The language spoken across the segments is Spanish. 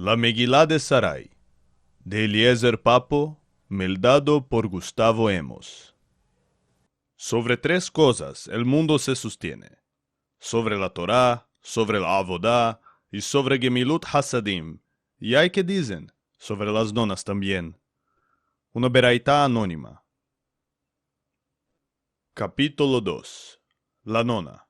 La Megilá de Sarai, de Eliezer Papo, meldado por Gustavo Hemos. Sobre tres cosas el mundo se sostiene: sobre la Torá, sobre la Avodá y sobre Gemilut Hasadim, y hay que dicen, sobre las donas también. Una beraitá anónima. Capítulo 2. La nona.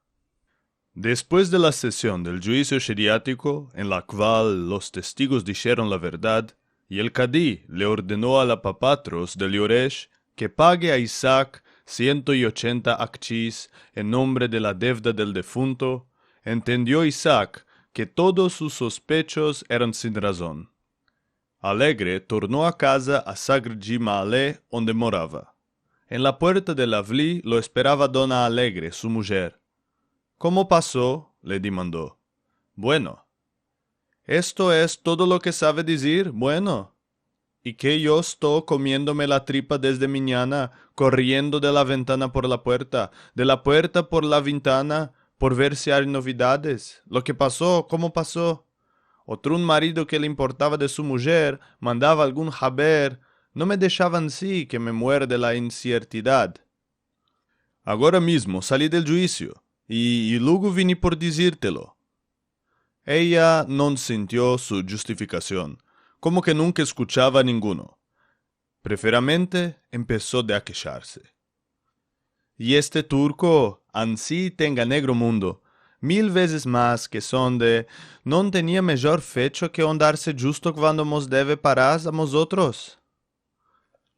Después de la sesión del juicio sheriático, en la cual los testigos dijeron la verdad, y el cadí le ordenó a la papatros de Lioresh que pague a Isaac 180 akchis en nombre de la deuda del defunto, entendió Isaac que todos sus sospechos eran sin razón. Alegre tornó a casa a Sagrji Maale, donde moraba. En la puerta del Avli lo esperaba Dona Alegre, su mujer. ¿Cómo pasó?, le demandó. Bueno. ¿Esto es todo lo que sabe decir? Bueno. ¿Y que yo estoy comiéndome la tripa desde mañana, corriendo de la ventana por la puerta, de la puerta por la ventana, por ver si hay novedades? ¿Lo que pasó? ¿Cómo pasó? Otro marido que le importaba de su mujer, mandaba algún haber, no me dejaban así que me muera de la inciertidad. Ahora mismo salí del juicio. Y luego vine por decírtelo. Ella no sintió su justificación, como que nunca escuchaba a ninguno. Preferamente empezó a quejarse. Y este turco, ansí tenga negro mundo, 1000 veces más que sonde, ¿no tenía mejor fecho que andarse justo cuando mos debe parar a nosotros?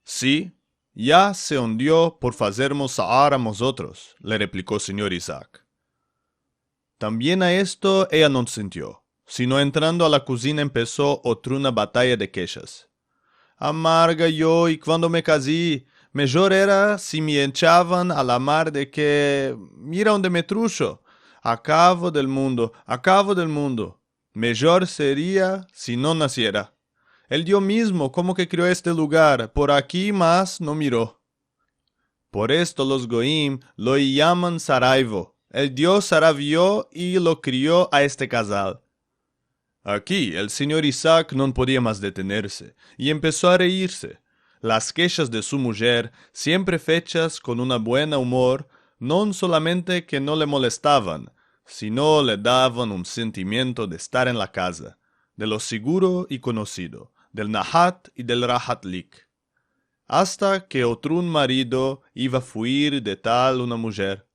Sí, ya se hundió por fazermos saar a nosotros, le replicó señor Isaac. También a esto ella no sintió, sino entrando a la cocina empezó otra batalla de quejas. Amarga yo, y cuando me casé, mejor era si me echaban a la mar de que, mira donde me trucho, acabo del mundo, acabo del mundo. Mejor sería si no naciera. El Dios mismo, como que creó este lugar, por aquí más no miró. Por esto los goim lo llaman Saraivo. El Dios Sara vio y lo crió a este casal. Aquí el señor Isaac no podía más detenerse, y empezó a reírse. Las quejas de su mujer, siempre fechas con una buena humor, no solamente que no le molestaban, sino le daban un sentimiento de estar en la casa, de lo seguro y conocido, del Nahat y del Rahatlik. Hasta que otro marido iba a fuir de tal una mujer.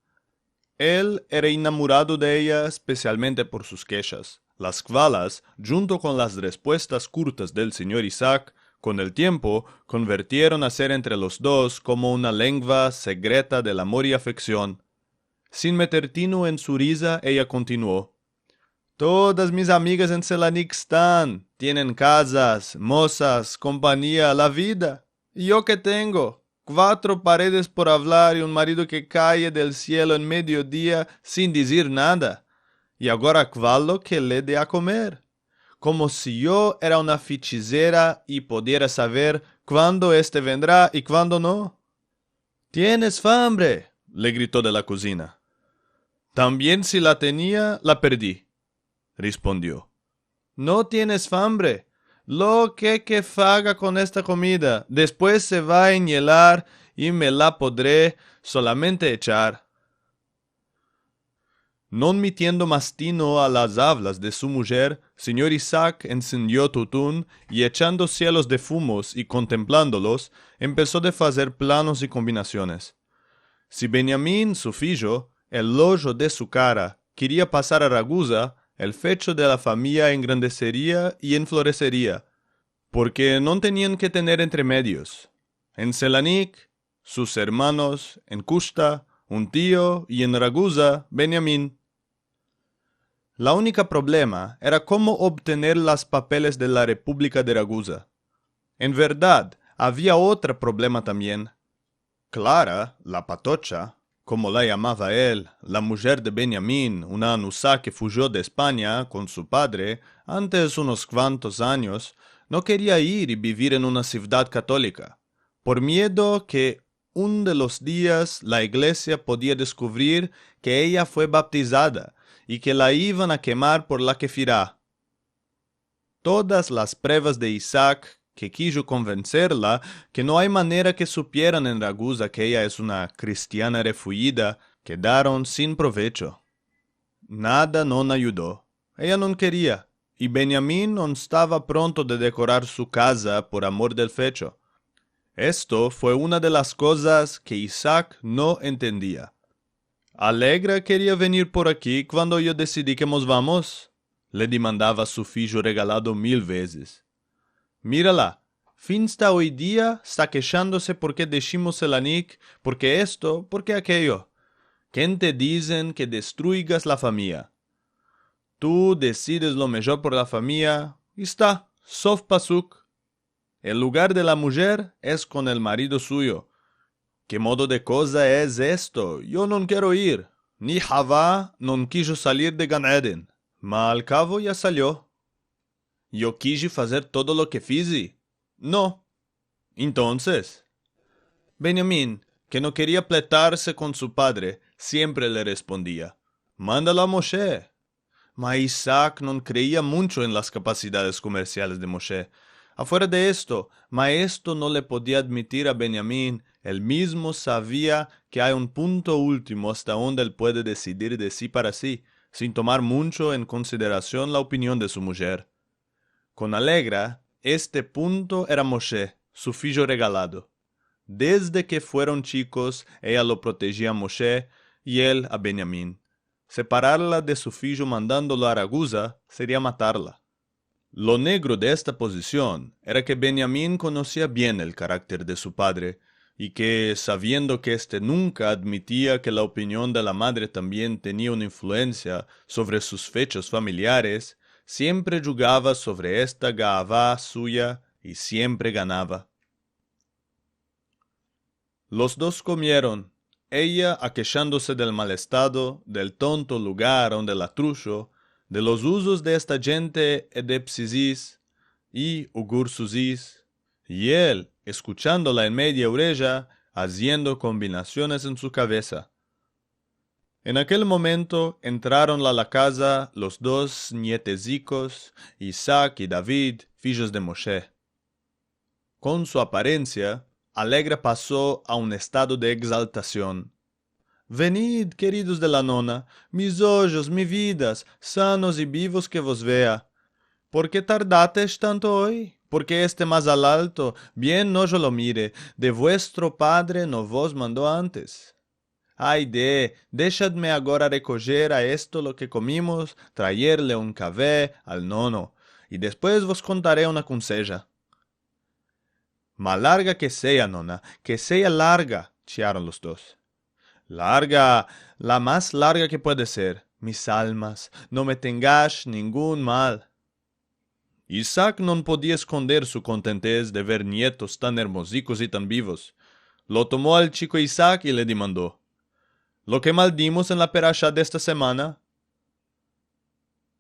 Él era enamorado de ella especialmente por sus quejas, las cuales, junto con las respuestas curtas del señor Isaac, con el tiempo convirtieron a ser entre los dos como una lengua secreta del amor y afección. Sin meter tino en su risa, ella continuó. Todas mis amigas en Selanik están, tienen casas, mozas, compañía, la vida. ¿Y yo qué tengo? 4 paredes por hablar y un marido que cae del cielo en mediodía sin decir nada. Y ahora cuál que le dé a comer. Como si yo era una fichicera y pudiera saber cuándo éste vendrá y cuándo no. ¿Tienes hambre?, le gritó de la cocina. También si la tenía, la perdí, respondió. No tienes hambre. Lo que faga con esta comida, después se va a enhielar y me la podré solamente echar. No metiendo más tino a las hablas de su mujer, señor Isaac encendió tutún y echando cielos de fumos y contemplándolos, empezó a hacer planos y combinaciones. Si Benjamín, su filho, el lojo de su cara, quería pasar a Ragusa, el fecho de la familia engrandecería y enflorecería, porque no tenían que tener entremedios. En Selanik, sus hermanos, en Kushta, un tío, y en Ragusa, Benjamín. La única problema era cómo obtener los papeles de la República de Ragusa. En verdad, había otro problema también. Clara, la patocha, como la llamaba él, la mujer de Benjamín, una anusá que fugió de España con su padre antes unos cuantos años, no quería ir y vivir en una ciudad católica, por miedo que un de los días la iglesia podía descubrir que ella fue bautizada y que la iban a quemar por la kefirá. todas las pruebas de Isaac que quiso convencerla que no hay manera que supieran en Ragusa que ella es una cristiana refugiada, quedaron sin provecho. Nada non ayudó. Ella no quería, y Benjamín no estaba pronto de decorar su casa por amor del fecho. Esto fue una de las cosas que Isaac no entendía. ¿Alegra quería venir por aquí cuando yo decidí que nos vamos? Le demandaba su filho regalado 1000 veces. Mírala, finsta hoy día está quejándose porque decimos el anic, porque esto, porque aquello. ¿Quién te dicen que destruyas la familia? Tú decides lo mejor por la familia, y está, sof pasuk. El lugar de la mujer es con el marido suyo. ¿Qué modo de cosa es esto? Yo no quiero ir. Ni Javá no quiso salir de Gan Eden, mas al cabo ya salió. Yo quise hacer todo lo que fiz. No. Entonces, Benjamín, que no quería pletarse con su padre, siempre le respondía, mándalo a Moshe. Mas Isaac no creía mucho en las capacidades comerciales de Moshe. Afuera de esto, Maestro no le podía admitir a Benjamín. Él mismo sabía que hay un punto último hasta donde él puede decidir de sí para sí, sin tomar mucho en consideración la opinión de su mujer. Con Alegra, este punto era Moshe, su filho regalado. Desde que fueron chicos, ella lo protegía a Moshe y él a Benjamín. Separarla de su filho mandándolo a Ragusa sería matarla. Lo negro de esta posición era que Benjamín conocía bien el carácter de su padre, y que, sabiendo que éste nunca admitía que la opinión de la madre también tenía una influencia sobre sus fechos familiares, siempre jugaba sobre esta gaavá suya y siempre ganaba. Los dos comieron, ella aquejándose del mal estado, del tonto lugar donde la trujo, de los usos de esta gente edepsisis y ugursusis, y él, escuchándola en media orella, haciendo combinaciones en su cabeza. En aquel momento entraron a la casa los dos nietecicos, Isaac y David, filhos de Moshe. Con su apariencia, Alegra pasó a un estado de exaltación. Venid, queridos de la nona, mis ojos, mis vidas, sanos y vivos que vos vea. ¿Por qué tardates tanto hoy? Porque este más al alto, bien no yo lo mire, de vuestro padre no vos mandó antes. Ay deixadme agora recoger a esto lo que comimos, traerle un café al nono, y después vos contaré una conseja. Más larga que sea, nona, que sea larga, chiaron los dos. Larga, la más larga que puede ser, mis almas, no me tengáis ningún mal. Isaac no podía esconder su contentez de ver nietos tan hermosicos y tan vivos. Lo tomó al chico Isaac y le demandó, ¿lo que maldimos en la perashá de esta semana?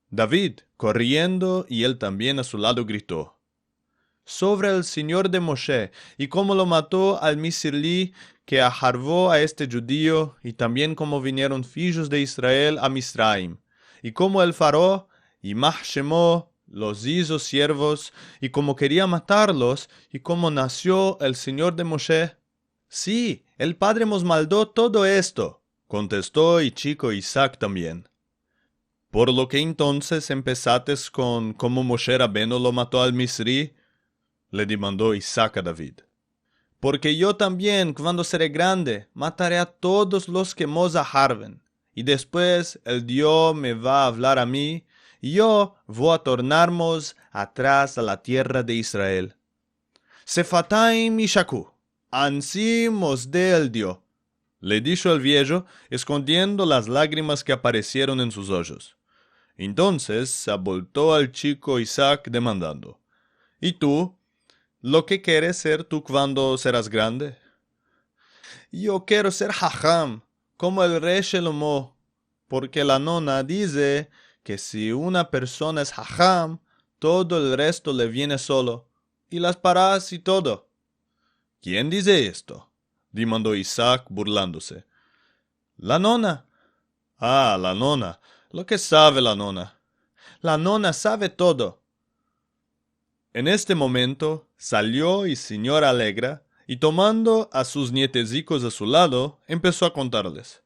David, corriendo, y él también a su lado gritó, sobre el Señor de Moshe, y cómo lo mató al Misirlí que ajarvó a este judío, y también cómo vinieron filhos de Israel a Misraim, y cómo el Faraón y Mahshemó los hizo siervos, y cómo quería matarlos, y cómo nació el Señor de Moshe. Sí, el Padre nos maldó todo esto, contestó y chico Isaac también. Por lo que entonces empezates con cómo Moshe Rabeno lo mató al Misri, le demandó Isaac a David. Porque yo también, cuando seré grande, mataré a todos los que mos ajarven, y después el Dios me va a hablar a mí, y yo voy a tornarmos atrás a la tierra de Israel. Sefataim y Shaku, ansí mos dé el Dios, le dijo el viejo, escondiendo las lágrimas que aparecieron en sus ojos. Entonces se voltó al chico Isaac demandando, ¿y tú? ¿Lo que quieres ser tú cuando serás grande? Yo quiero ser hajam, como el rey Shelomo, porque la nona dice que si una persona es hajam, todo el resto le viene solo, y las parás y todo. ¿Quién dice esto? Demandó Isaac burlándose. La nona. Ah, la nona. Lo que sabe la nona. La nona sabe todo. En este momento salió el señor Alegra y tomando a sus nietecicos a su lado, empezó a contarles.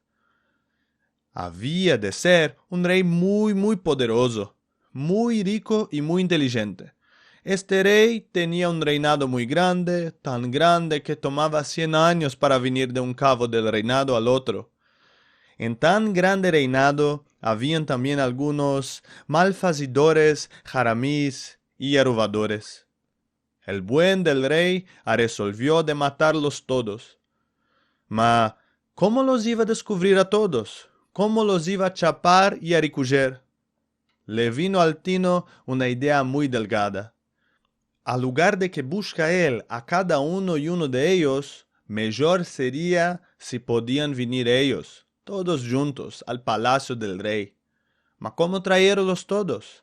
Había de ser un rey muy poderoso, muy rico y muy inteligente. Este rey tenía un reinado muy grande, tan grande que tomaba 100 años para venir de un cabo del reinado al otro. En tan grande reinado habían también algunos malfacidores, jaramís y arrobadores. El buen del rey resolvió de matarlos todos. Mas, ¿cómo los iba a descubrir a todos? ¿Cómo los iba a chapar y a recoger? Le vino al tino una idea muy delgada. Al lugar de que busca él a cada uno y uno de ellos, mejor sería si podían venir ellos, todos juntos, al palacio del rey. Mas ¿cómo traerlos todos?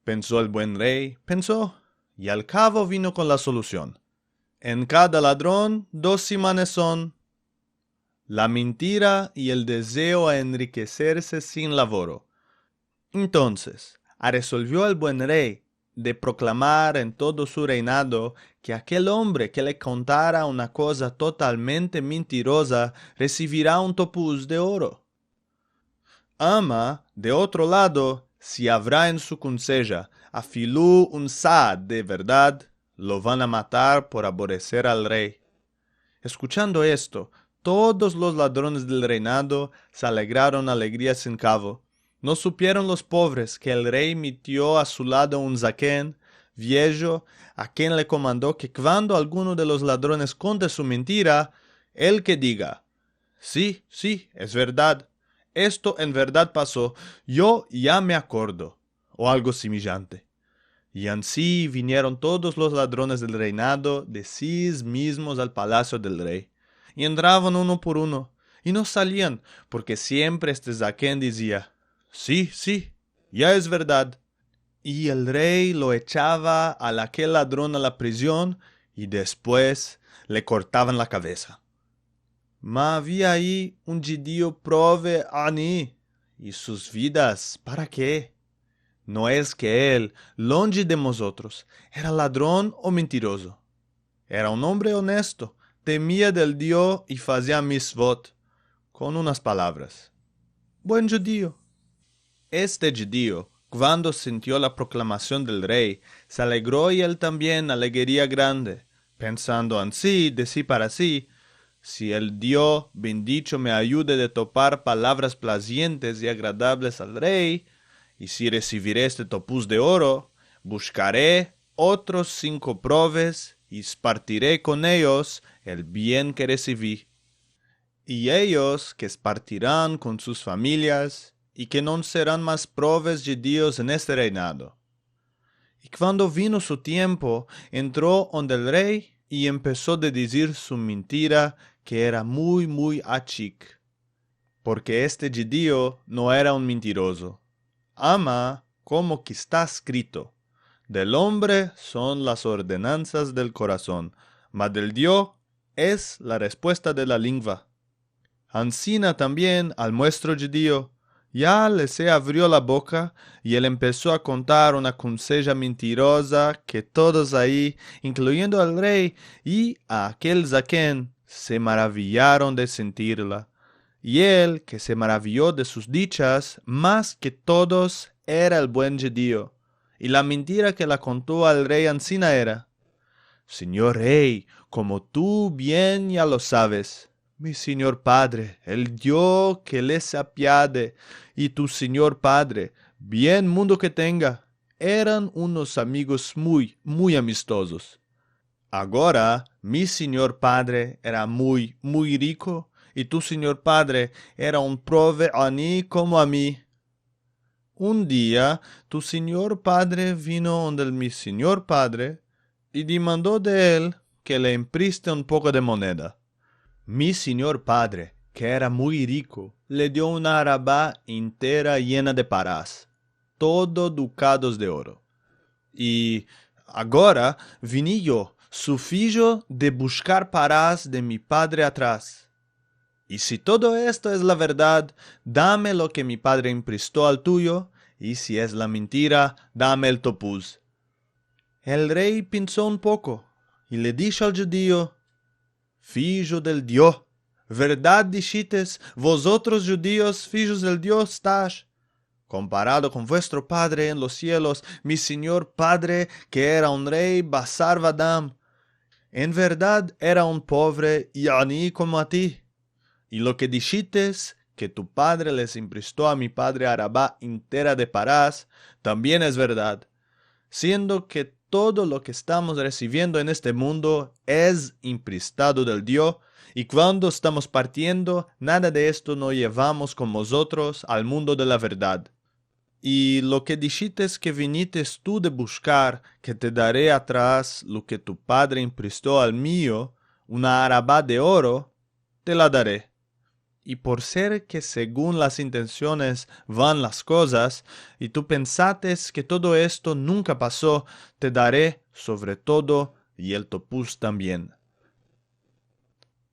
Pensó el buen rey, pensó, y al cabo vino con la solución. En cada ladrón 2 imanes son. La mentira y el deseo a enriquecerse sin laboro. Entonces, resolvió el buen rey de proclamar en todo su reinado que aquel hombre que le contara una cosa totalmente mentirosa recibirá un topuz de oro. Ama, de otro lado, si habrá en su conseja afilú un sa de verdad, lo van a matar por aborrecer al rey. Escuchando esto, todos los ladrones del reinado se alegraron alegría sin cabo. No supieron los pobres que el rey metió a su lado un zaquén viejo, a quien le comandó que cuando alguno de los ladrones conte su mentira, él que diga, sí, es verdad, esto en verdad pasó, yo ya me acuerdo, o algo semejante. Y así vinieron todos los ladrones del reinado de sí mismos al palacio del rey, y entraban uno por uno, y no salían, porque siempre este zaquén decía, sí, ya es verdad. Y el rey lo echaba a aquel ladrón a la prisión, y después le cortaban la cabeza. Mas había ahí un judío prove ani, y sus vidas, ¿para qué? No es que él, longe de nosotros, era ladrón o mentiroso. Era un hombre honesto, temía del Dios y hacía misvot, con unas palabras. Buen judío. Este judío, cuando sintió la proclamación del rey, se alegró y él también alegría grande, pensando ansí, de sí para sí, si el Dios bendito me ayude de topar palabras placientes y agradables al rey, y si recibiré este topuz de oro, buscaré otros 5 proves y espartiré con ellos el bien que recibí. Y ellos que espartirán con sus familias y que no serán más proves judíos en este reinado. Y cuando vino su tiempo, entró donde el rey y empezó de decir su mentira que era muy achic, porque este judío no era un mentiroso. Ama como que está escrito, del hombre son las ordenanzas del corazón, mas del Dios es la respuesta de la lengua. Ansina también al nuestro judío, ya le se abrió la boca y él empezó a contar una conseja mentirosa que todos ahí, incluyendo al rey y a aquel zaquén, se maravillaron de sentirla. Y él, que se maravilló de sus dichas, más que todos, era el buen judío. Y la mentira que la contó al rey ansina era, Señor rey, como tú bien ya lo sabes, mi señor padre, el Dios que le se apiade, y tu señor padre, bien mundo que tenga, eran unos amigos muy amistosos. Agora, mi señor padre era muy rico, y tu señor padre era un prove a mí como a mí. Un día, tu señor padre vino donde mi señor padre, y demandó de él que le empreste un poco de moneda. Mi señor padre, que era muy rico, le dio una araba entera llena de parás, todo ducados de oro. Y agora vini yo, su filho, de buscar parás de mi padre atrás. Y si todo esto es la verdad, dame lo que mi padre emprestó al tuyo, y si es la mentira, dame el topuz. El rey pensó un poco y le dijo al judío: Filho del Dios, verdad dijites, vosotros judíos, filhos del Dios estáis. Comparado con vuestro Padre en los cielos, mi Señor Padre, que era un rey Basar Vadam, en verdad era un pobre y aní como a ti. Y lo que dijites, que tu padre les imprestó a mi padre Arabá entera de Parás, también es verdad, siendo que todo lo que estamos recibiendo en este mundo es imprestado del Dios, y cuando estamos partiendo, nada de esto nos llevamos con nosotros al mundo de la verdad. Y lo que dijites que vinites tú de buscar, que te daré atrás lo que tu padre imprestó al mío, una arabá de oro, te la daré. Y por ser que según las intenciones van las cosas, y tú pensates que todo esto nunca pasó, te daré sobre todo y el topuz también.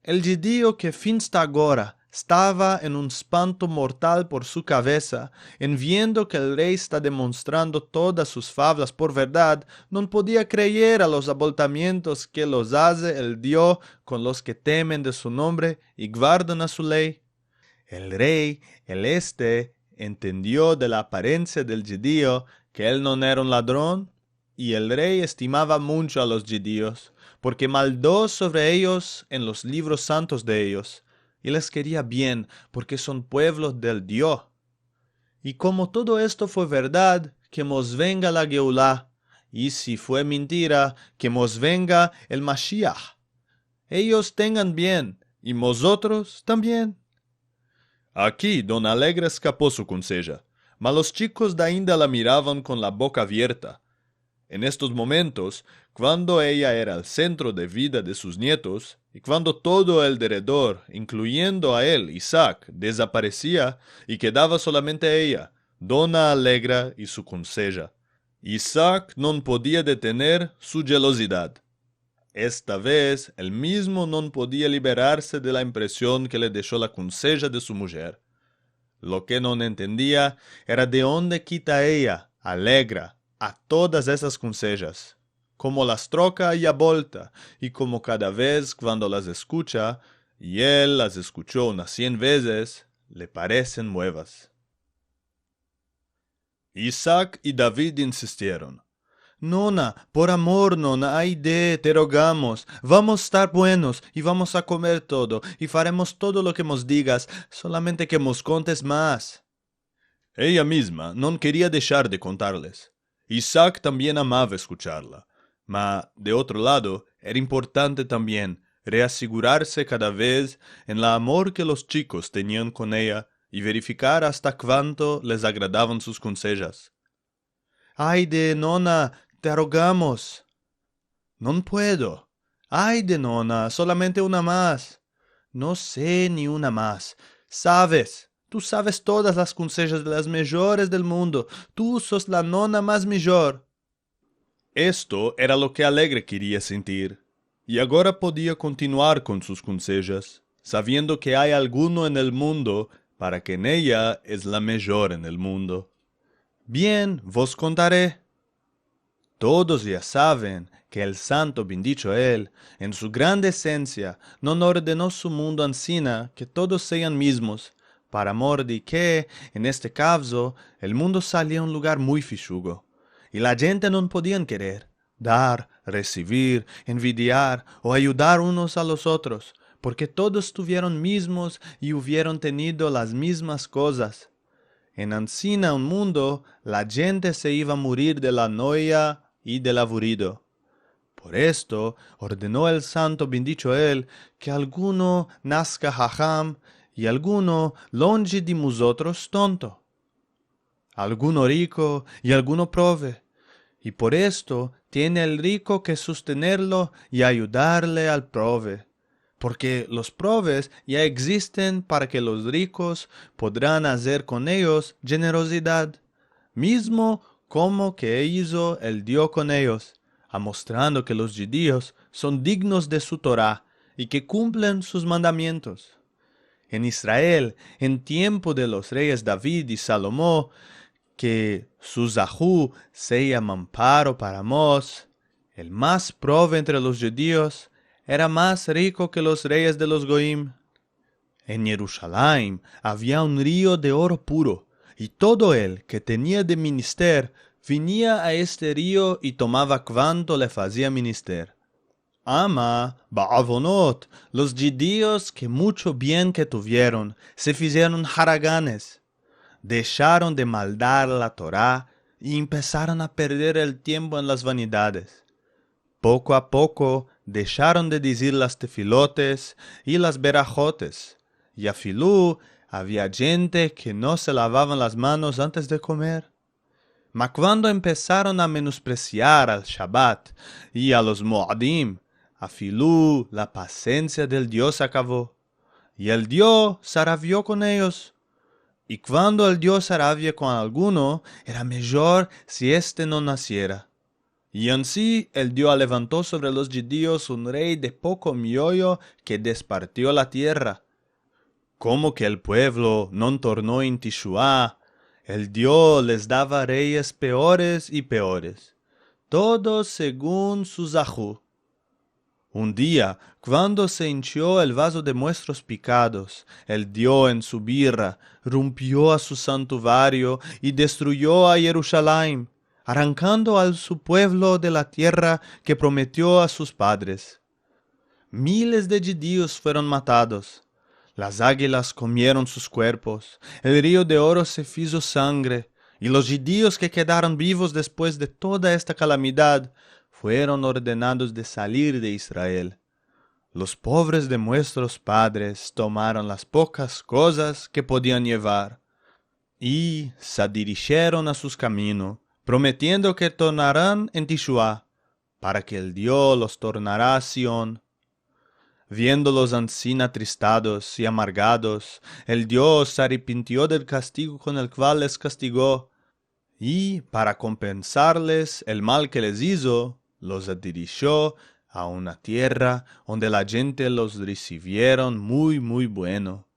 El judío que finsta agora estaba en un espanto mortal por su cabeza, en viendo que el rey está demostrando todas sus fablas por verdad, no podía creer a los aboltamientos que los hace el Dios con los que temen de su nombre y guardan a su ley. El rey, entendió de la apariencia del judío que él no era un ladrón, y el rey estimaba mucho a los judíos, porque maldó sobre ellos en los libros santos de ellos, y les quería bien, porque son pueblos del Dios. Y como todo esto fue verdad, que mos venga la Geulá, y si fue mentira, que mos venga el Mashiach. Ellos tengan bien, y nosotros también. Aquí don Alegre escapó su conseja, mas los chicos de ainda la miraban con la boca abierta. En estos momentos, cuando ella era el centro de vida de sus nietos, y cuando todo el derredor, incluyendo a él, Isaac, desaparecía y quedaba solamente ella, dona Alegra y su conseja, Isaac no podía detener su gelosidad. Esta vez, él mismo no podía liberarse de la impresión que le dejó la conseja de su mujer. Lo que no entendía era de dónde quita ella, Alegra, a todas esas consejas, como las troca y abolta, y como cada vez cuando las escucha, y él las escuchó unas 100 veces, le parecen nuevas. Isaac y David insistieron. Nona, por amor, nona, te rogamos, vamos a estar buenos, y vamos a comer todo, y faremos todo lo que nos digas, solamente que nos contes más. Ella misma no quería dejar de contarles. Isaac también amaba escucharla, mas, de otro lado, era importante también reasegurarse cada vez en el amor que los chicos tenían con ella y verificar hasta cuánto les agradaban sus consejas. Nona, te rogamos. No puedo. Nona, solamente una más. No sé ni una más. Sabes, tú sabes todas las consejas de las mejores del mundo. Tú sos la nona más mejor. Esto era lo que Alegre quería sentir, y ahora podía continuar con sus consejas, sabiendo que hay alguno en el mundo para quien ella es la mejor en el mundo. Bien, vos contaré. Todos ya saben que el santo bendicho él, en su grande esencia, no ordenó su mundo ansina que todos sean mismos, para amor de que, en este caso, el mundo salía un lugar muy fichugo, y la gente no podían querer, dar, recibir, envidiar o ayudar unos a los otros, porque todos tuvieron mismos y hubieron tenido las mismas cosas. En ansina un mundo, la gente se iba a morir de la noia y del aburrido. Por esto ordenó el santo bendicho él que alguno nazca jajam y alguno longe de nosotros tonto, alguno rico y alguno prove, y por esto tiene el rico que sostenerlo y ayudarle al prove, porque los proves ya existen para que los ricos podrán hacer con ellos generosidad, mismo como que hizo el Dios con ellos, amostrando que los judíos son dignos de su Torá y que cumplen sus mandamientos. En Israel, en tiempo de los reyes David y Salomón, que su Zahú sea amparo para mos, el más prove entre los judíos, era más rico que los reyes de los Goim. En Jerusalén había un río de oro puro, y todo el que tenía de menester venía a este río y tomaba cuanto le fazía menester. Ama, ba'avonot, los judíos que mucho bien que tuvieron, se hicieron haraganes. Dejaron de maldar la Torá y empezaron a perder el tiempo en las vanidades. Poco a poco dejaron de decir las tefilotes y las berajotes, y afilú había gente que no se lavaban las manos antes de comer. Mas cuando empezaron a menospreciar al Shabbat y a los Moadim, afilú la paciencia del Dios acabó, y el Dios se rabió con ellos. Y cuando el Dios se rabia con alguno, era mejor si éste no naciera. Y así el Dios levantó sobre los judíos un rey de poco miollo que despartió la tierra. Como que el pueblo no tornó en Tishuá, el Dios les daba reyes peores y peores, todos según su zahú. Un día, cuando se hinchó el vaso de nuestros pecados, el Dios en su birra rompió a su santuario y destruyó a Jerusalén, arrancando a su pueblo de la tierra que prometió a sus padres. Miles de judíos fueron matados. Las águilas comieron sus cuerpos, el río de oro se hizo sangre, y los judíos que quedaron vivos después de toda esta calamidad fueron ordenados de salir de Israel. Los pobres de nuestros padres tomaron las pocas cosas que podían llevar, y se dirigieron a sus caminos, prometiendo que tornarán en Tishuá, para que el Dios los tornará a Sión. Viéndolos ansí atristados y amargados, el Dios se arrepintió del castigo con el cual les castigó, y, para compensarles el mal que les hizo, los dirigió a una tierra donde la gente los recibieron muy bueno.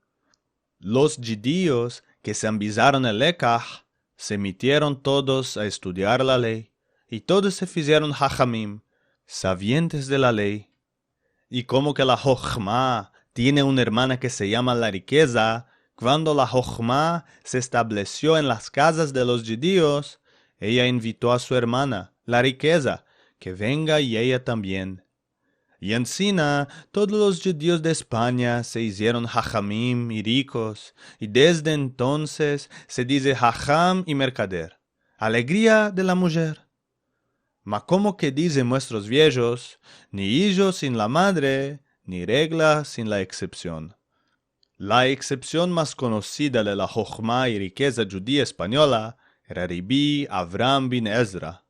Los judíos que se envisaron el Lekaj se metieron todos a estudiar la ley, y todos se hicieron hajamim, sabientes de la ley. Y como que la Jochma tiene una hermana que se llama la riqueza, cuando la Jochma se estableció en las casas de los judíos, ella invitó a su hermana, la riqueza, que venga y ella también. Y encima todos los judíos de España se hicieron hajamim y ricos, y desde entonces se dice hajam y mercader, alegría de la mujer. Mas como que dicen nuestros viejos, ni hijo sin la madre, ni regla sin la excepción. La excepción más conocida de la Jochma y riqueza judía española era Rabbi Avraham bin Ezra.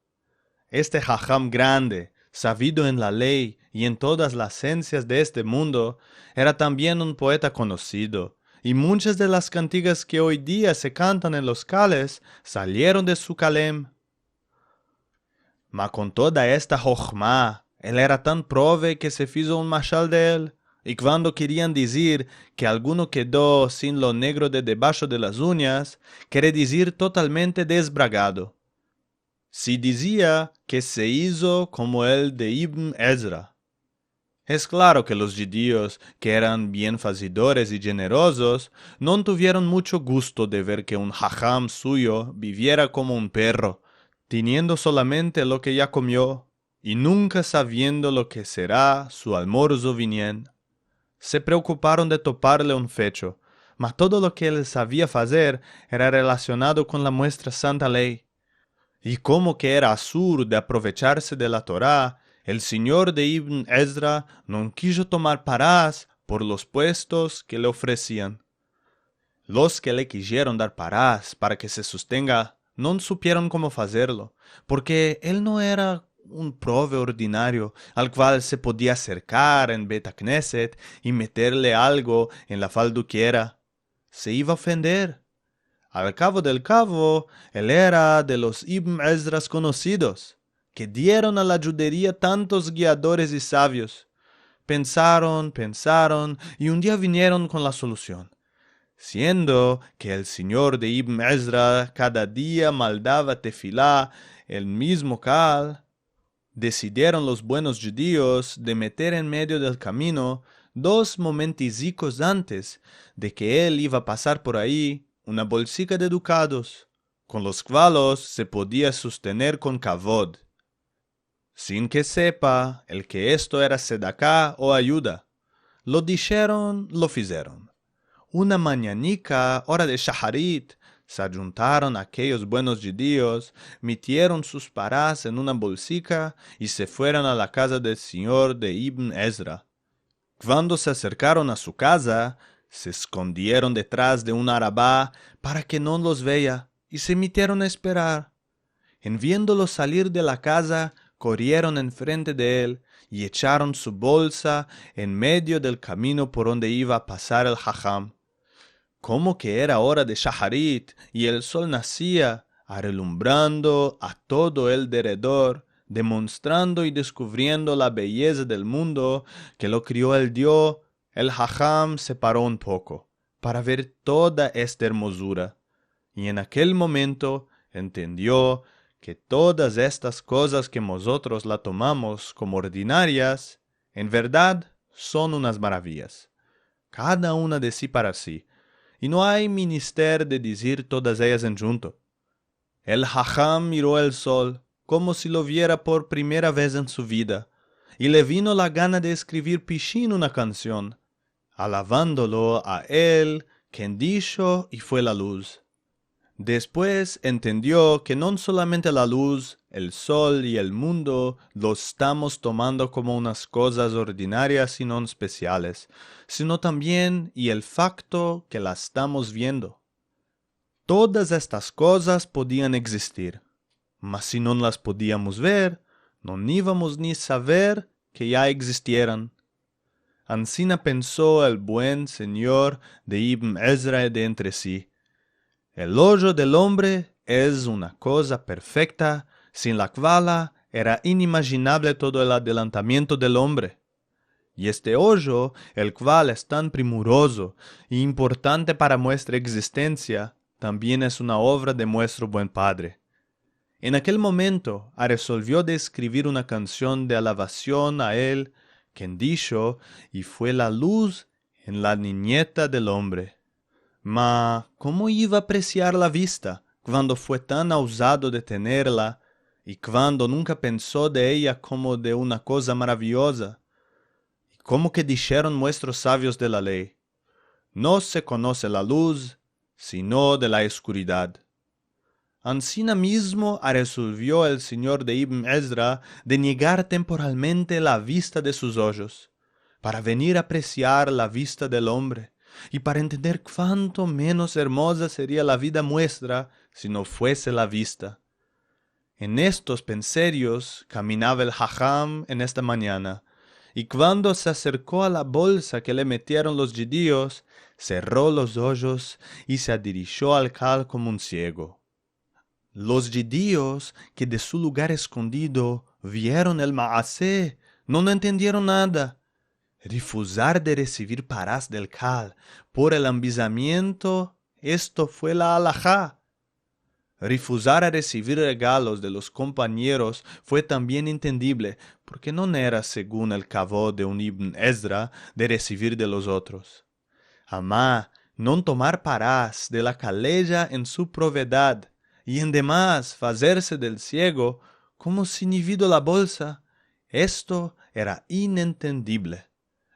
Este jajam grande, sabido en la ley y en todas las ciencias de este mundo, era también un poeta conocido, y muchas de las cantigas que hoy día se cantan en los cales salieron de su calem. Mas con toda esta Jochma, él era tan prove que se hizo un mashal de él, y cuando querían decir que alguno quedó sin lo negro de debajo de las uñas, quiere decir totalmente desbragado. Si decía que se hizo como el de Ibn Ezra. Es claro que los judíos, que eran bienfacedores y generosos, no tuvieron mucho gusto de ver que un jajam suyo viviera como un perro, teniendo solamente lo que ya comió, y nunca sabiendo lo que será su almuerzo viniendo. Se preocuparon de toparle un fecho, mas todo lo que él sabía hacer era relacionado con la nuestra santa ley. Y como que era absurdo de aprovecharse de la Torá, el señor de Ibn Ezra no quiso tomar parás por los puestos que le ofrecían. Los que le quisieron dar parás para que se sostenga no supieron cómo hacerlo, porque él no era un prove ordinario al cual se podía acercar en Bet Knesset y meterle algo en la falduquiera. Se iba a ofender. Al cabo del cabo, él era de los Ibn Ezras conocidos, que dieron a la judería tantos guiadores y sabios. Pensaron, y un día vinieron con la solución. Siendo que el señor de Ibn Ezra cada día maldaba tefilá el mismo cal, decidieron los buenos judíos de meter en medio del camino 2 momenticicos antes de que él iba a pasar por ahí una bolsica de ducados, con los cuales se podía sostener con kavod, sin que sepa el que esto era sedacá o ayuda. Lo dijeron, lo fizeron. Una mañanica, hora de shaharit, se ajuntaron aquellos buenos judíos, metieron sus parás en una bolsica y se fueron a la casa del señor de Ibn Ezra. Cuando se acercaron a su casa, se escondieron detrás de un arabá para que no los vea y se metieron a esperar. En viéndolo salir de la casa, corrieron enfrente de él y echaron su bolsa en medio del camino por donde iba a pasar el hajam. Como que era hora de shaharit y el sol nacía, alumbrando a todo el derredor, demostrando y descubriendo la belleza del mundo que lo crió el Dios, el hajam se paró un poco para ver toda esta hermosura, y en aquel momento entendió que todas estas cosas que nosotros la tomamos como ordinarias, en verdad son unas maravillas, cada una de sí para sí, y no hay menester de decir todas ellas en junto. El hajam miró el sol como si lo viera por primera vez en su vida, y le vino la gana de escribir pishin una canción, alabándolo a él, quien dijo y fue la luz. Después entendió que no solamente la luz, el sol y el mundo lo estamos tomando como unas cosas ordinarias y no especiales, sino también y el facto que la estamos viendo. Todas estas cosas podían existir, mas si no las podíamos ver, no íbamos ni saber que ya existieran. Ansina pensó el buen señor de Ibn Ezra de entre sí. El ojo del hombre es una cosa perfecta, sin la cual era inimaginable todo el adelantamiento del hombre. Y este ojo, el cual es tan primoroso e importante para nuestra existencia, también es una obra de nuestro buen Padre. En aquel momento, resolvió de escribir una canción de alabación a él, quien dijo, y fue la luz en la niñeta del hombre. Ma, ¿cómo iba a apreciar la vista cuando fue tan osado de tenerla y cuando nunca pensó de ella como de una cosa maravillosa? Y como que dijeron nuestros sabios de la ley, no se conoce la luz sino de la oscuridad. Ansina mismo resolvió el señor de Ibn Ezra de negar temporalmente la vista de sus ojos, para venir a apreciar la vista del hombre, y para entender cuánto menos hermosa sería la vida nuestra si no fuese la vista. En estos penserios caminaba el hajam en esta mañana, y cuando se acercó a la bolsa que le metieron los judíos, cerró los ojos y se dirigió al cal como un ciego. Los judíos que de su lugar escondido vieron el maasé, no entendieron nada. Refusar de recibir parás del cal por el ambizamiento, esto fue la alajá. Refusar a recibir regalos de los compañeros fue también entendible, porque no era según el kavod de un Ibn Ezra de recibir de los otros. Amá, no tomar parás de la calella en su provedad, y en demás facerse del ciego, como si ni vido la bolsa, esto era inentendible.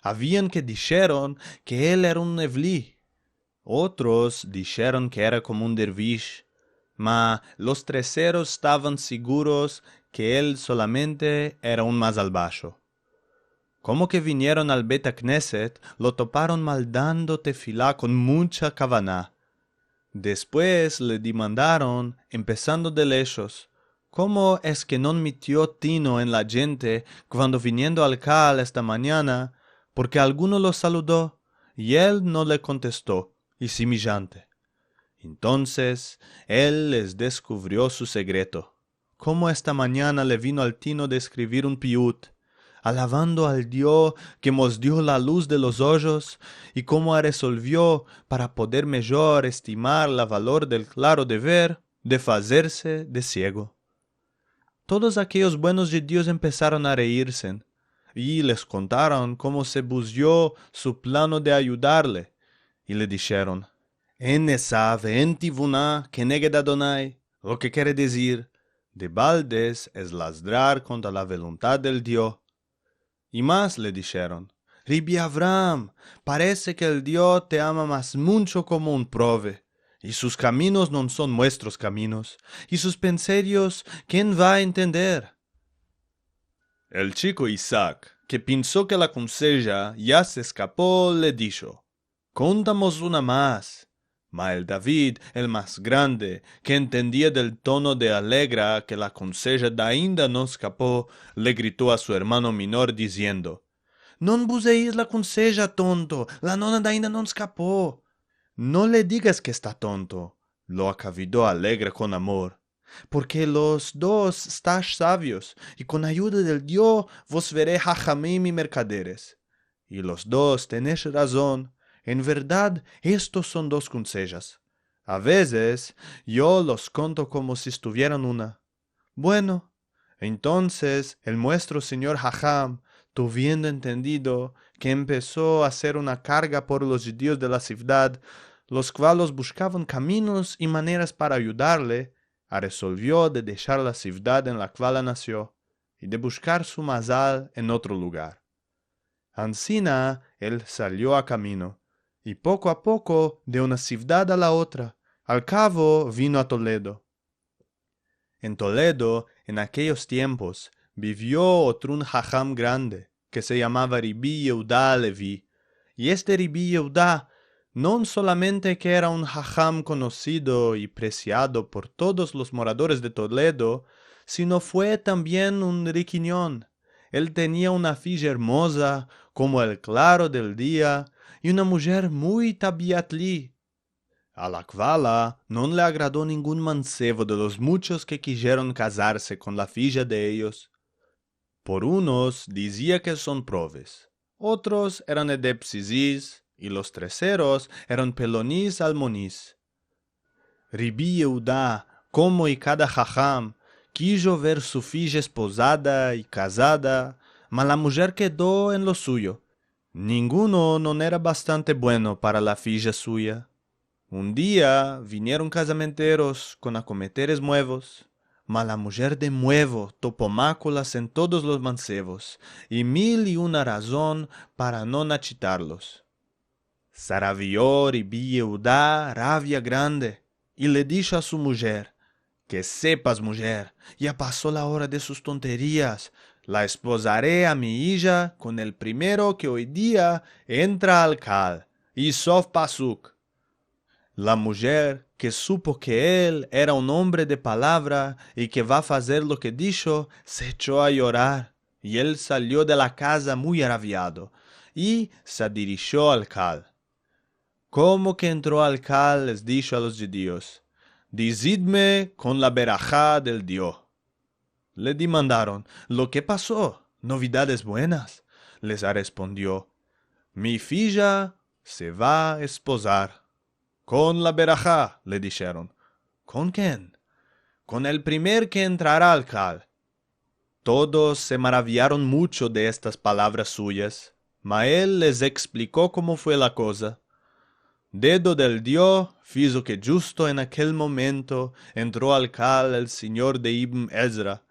Habían que dijeron que él era un nevlí, otros dijeron que era como un dervish, mas los terceros estaban seguros que él solamente era un mazalbacho. Como que vinieron al Bet Knesset, lo toparon maldando tefilá con mucha kavaná. Después le demandaron, empezando de lejos, ¿cómo es que no metió tino en la gente cuando viniendo al cal esta mañana, porque alguno lo saludó, y él no le contestó, y semejante? Entonces él les descubrió su secreto, cómo esta mañana le vino al tino de escribir un piut, alabando al Dios que nos dio la luz de los ojos, y cómo resolvió, para poder mejor estimar el valor del claro de ver, de facerse de ciego. todos aquellos buenos judíos empezaron a reírse y les contaron cómo se buzió su plano de ayudarle. Y le dijeron, En Esav, en Tivuna, keneged Adonai, lo que quiere decir, de baldes es ladrar contra la voluntad del Dios. Y más le dijeron, Ribi Abraham, parece que el Dios te ama más mucho como un prove, y sus caminos no son nuestros caminos, y sus pensarios, ¿quién va a entender? El chico Isaac, que pensó que la consella ya se escapó, le dijo, Contamos una más. Ma el David, el más grande, que entendía del tono de alegra que la consella ainda no escapó, le gritó a su hermano menor diciendo, Non buzeis la consella, tonto, la nona ainda no escapó. No le digas que está tonto, lo acavidó alegre con amor, porque los dos estáis sabios, y con ayuda del Dios vos veré jajamim y mercaderes. Y los dos tenéis razón. En verdad, estos son dos consellas. A veces, yo los conto como si estuvieran una. Bueno, entonces el nuestro señor Jajam, tuviendo entendido que empezó a hacer una carga por los judíos de la ciudad, los cuales buscaban caminos y maneras para ayudarle, resolvió de dejar la ciudad en la cual nació y de buscar su mazal en otro lugar. Ansina él salió a camino, y poco a poco de una ciudad a la otra, al cabo vino a Toledo. En Toledo, en aquellos tiempos, vivió otro un jajam grande, que se llamaba Ribi Yehudá Leví, y este Ribi Yehudá, no solamente que era un jajam conocido y preciado por todos los moradores de Toledo, sino fue también un riquiñón. Él tenía una filla hermosa, como el claro del día, y una mujer muy tabiatli, a la cual no le agradó ningún mancebo de los muchos que quisieron casarse con la filla de ellos. Por unos decía que son proves, otros eran edepsisis, y los terceros eran pelonis almonis. Ribi Yehudá, como y cada jajam, quiso ver su filla esposada y casada, mas la mujer quedó en lo suyo. Ninguno no era bastante bueno para la filla suya. Un día vinieron casamenteros con acometeres nuevos, mas la mujer de nuevo topó máculas en todos los mancebos, y mil y una razón para no nachitarlos. Saravió Ribi Yehudá rabia grande, y le dijo a su mujer, que sepas, mujer, ya pasó la hora de sus tonterías, la esposaré a mi hija con el primero que hoy día entra al cal, y Sof Pasuk. La mujer, que supo que él era un hombre de palabra y que va a hacer lo que dijo, se echó a llorar, y él salió de la casa muy araviado, y se dirigió al cal. Como que entró al cal, les dijo a los judíos, Decidme con la berajá del Dios. Le demandaron, ¿lo que pasó? ¿Novedades buenas? Les respondió, mi filla se va a esposar. Con la berajá, le dijeron. ¿Con quién? Con el primer que entrará al cal. Todos se maravillaron mucho de estas palabras suyas, mas él les explicó cómo fue la cosa. Dedo del Dios fizo que justo en aquel momento entró al cal el señor de Ibn Ezra.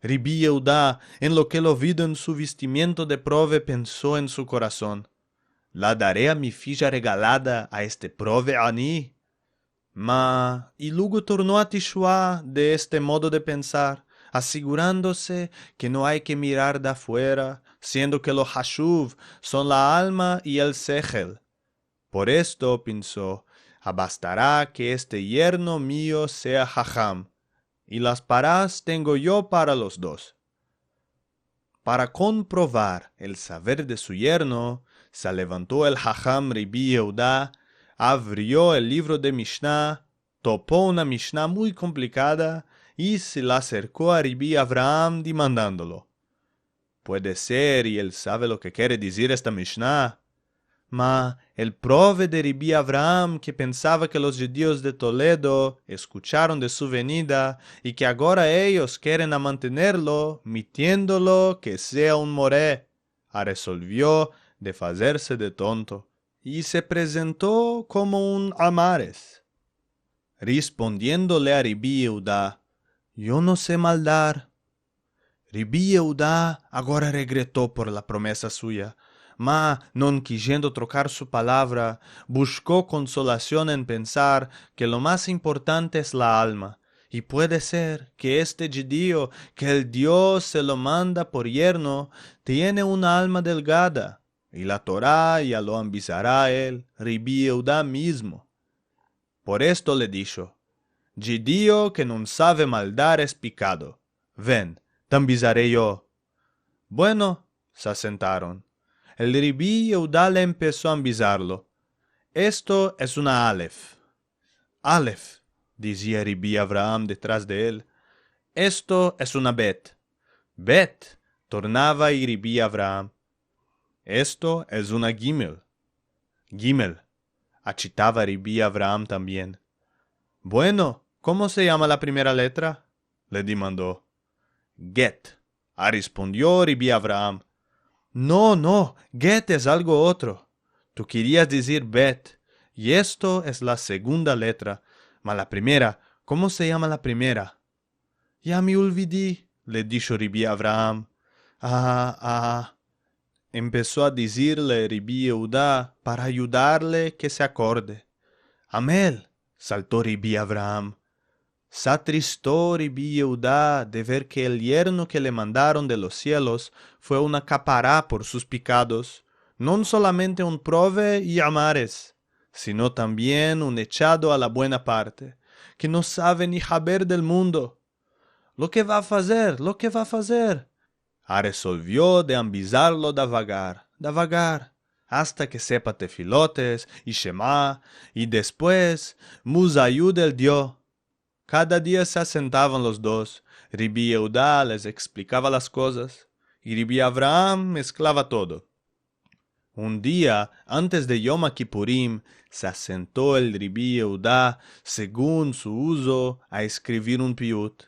Ribi Yehudá, en lo que lo vido en su vestimiento de prove, pensó en su corazón, ¿la daré a mi filla regalada a este prove Ani? Y luego tornó a Tishua de este modo de pensar, asegurándose que no hay que mirar de afuera, siendo que lo hashuv son la alma y el sechel. Por esto pensó, bastará que este yerno mío sea jajam, y las parás tengo yo para los dos. Para comprobar el saber de su yerno, se levantó el jajam Ribi Yehudá, abrió el libro de Mishnah, topó una Mishnah muy complicada y se la acercó a Ribi Abraham demandándolo. Puede ser y él sabe lo que quiere decir esta Mishnah. Ma el prove de Rabí Abraham, que pensaba que los judíos de Toledo escucharon de su venida y que ahora ellos quieren a mantenerlo, mitiéndolo que sea un moré, resolvió de hacerse de tonto y se presentó como un amares. Respondiéndole a Rabí Yehudá, yo no sé maldar. Rabí Yehudá agora regretó por la promesa suya, mas, non quisiendo trocar su palabra, buscó consolación en pensar que lo más importante es la alma, y puede ser que este judío que el Dios se lo manda por yerno tiene una alma delgada, y la Torá ya lo avisará a él, Rabí Yehudá mismo. Por esto le dijo, judío que no sabe maldar es pecado. Ven, te avisaré yo. Bueno, se asentaron. El Rabí Yehudá le empezó a avisarlo. Esto es una Aleph. Aleph, decía Rabí Abraham detrás de él. Esto es una Bet. Bet, tornaba y Rabí Abraham. Esto es una Gimel. Gimel, achitaba Rabí Abraham también. Bueno, ¿cómo se llama la primera letra? Le demandó. Get, respondió Rabí Abraham. No, Get es algo otro. Tú querías decir Bet, y esto es la segunda letra. Ma la primera, ¿cómo se llama la primera? Ya me olvidé, le dijo Rabí Abraham. Empezó a decirle Rabí Yehudá para ayudarle que se acorde. Amel, saltó Rabí Abraham. Se atristó Rabí Yehudá de ver que el yerno que le mandaron de los cielos fue una capará por sus pecados, no solamente un prove y amares, sino también un echado a la buena parte, que no sabe ni saber del mundo. Lo que va a hacer? Resolvió de avisarlo devagar, hasta que sepa tefilotes y shema, y después Musayú del Dios. Cada día se asentaban los dos, Rabí Yehudá les explicaba las cosas, y Rabí Abraham mezclaba todo. Un día, antes de Yom Kippurim, se asentó el Rabí Yehudá, según su uso, a escribir un piyut.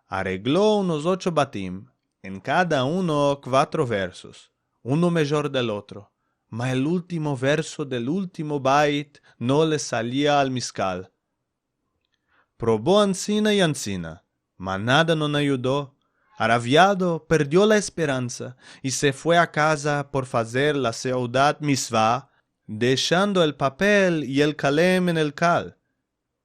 Arregló unos 8 batim, en cada uno 4 versos, uno mejor del otro, mas el último verso del último bait no le salía al miscal. Probó ansina y ansina, mas nada no ayudó. Araviado, perdió la esperanza y se fue a casa por hacer la seudat misvá, dejando el papel y el calem en el cal.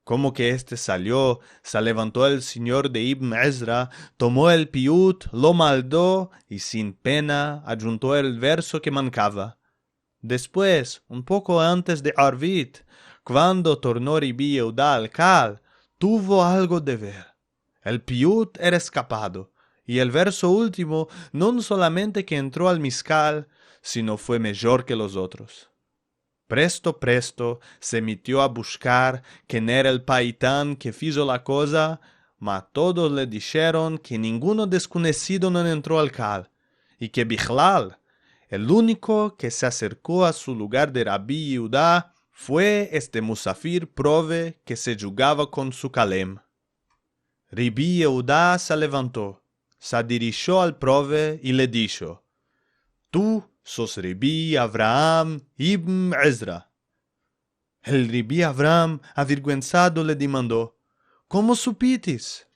Como que éste salió, se levantó el señor de Ibn Ezra, tomó el piyut, lo maldó y sin pena adjuntó el verso que mancaba. Después, un poco antes de Arvit, cuando tornó Rabí Yehudá al cal, tuvo algo de ver. El piyut era escapado, y el verso último no solamente que entró al miscal, sino fue mejor que los otros. Presto, se metió a buscar quién era el paitán que hizo la cosa, mas todos le dijeron que ninguno desconocido no entró al cal, y que Bichlal, el único que se acercó a su lugar de Rabí Yehudá, fue este musafir prove que se jugaba con su calem. Rabí Yehudá se levantó, se dirigió al prove y le dijo, «Tú sos Rabí Abraham ibn Ezra». El Rabí Abraham, avergüenzado, le demandó, «¿Cómo supitis?»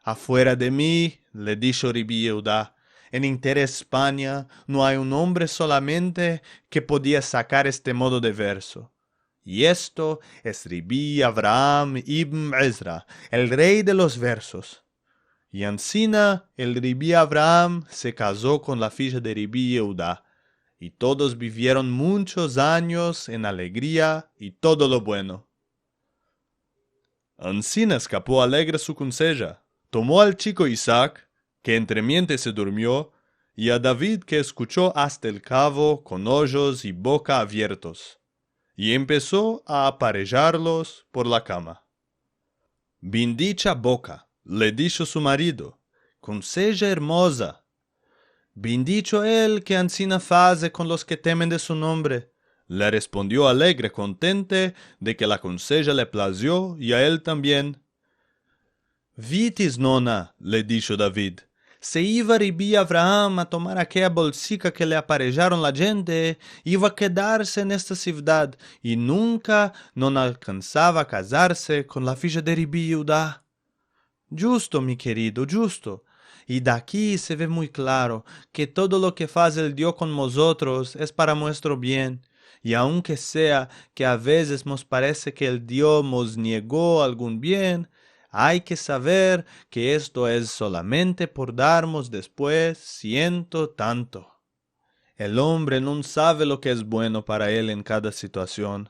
«Afuera de mí», le dijo Rabí Yehudá, «en entera España no hay un hombre solamente que podía sacar este modo de verso. Y esto es Rabí Abraham ibn Ezra, el rey de los versos». Y ansina el Rabí Abraham se casó con la filla de Rabí Yehudá, y todos vivieron muchos años en alegría y todo lo bueno. Ansina escapó alegre su consella, tomó al chico Isaac, que entremiente se durmió, y a David que escuchó hasta el cabo con ojos y boca abiertos, y empezó a aparejarlos por la cama. «Bendicha boca», le dijo su marido, «consella hermosa. Bendicho él que ansina faze con los que temen de su nombre, le respondió alegre, contente de que la conseja le plació y a él también. Vitis, nona, le dijo David, se iba Ribí Abraham a tomar aquella bolsica que le aparejaron la gente, iba a quedarse en esta ciudad y nunca non alcanzaba a casarse con la filla de Ribí Judá. Justo, mi querido, justo. Y de aquí se ve muy claro que todo lo que hace el Dios con nosotros es para nuestro bien. Y aunque sea que a veces nos parece que el Dios nos negó algún bien, hay que saber que esto es solamente por darnos después ciento tanto. El hombre no sabe lo que es bueno para él en cada situación.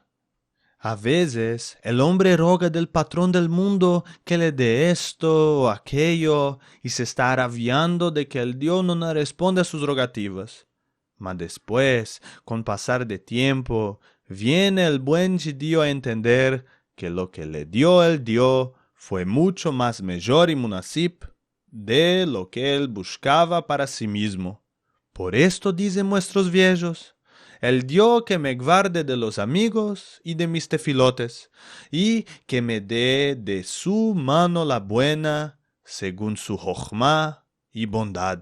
A veces el hombre roga del patrón del mundo que le dé esto o aquello y se está agraviando de que el Dios no responde a sus rogativas. Mas después, con pasar de tiempo, viene el buen judío a entender que lo que le dio el Dios fue mucho más mejor y munasip de lo que él buscaba para sí mismo. Por esto dicen nuestros viejos: el Dios que me guarde de los amigos y de mis tefilotes, y que me dé de su mano la buena, según su jochma y bondad.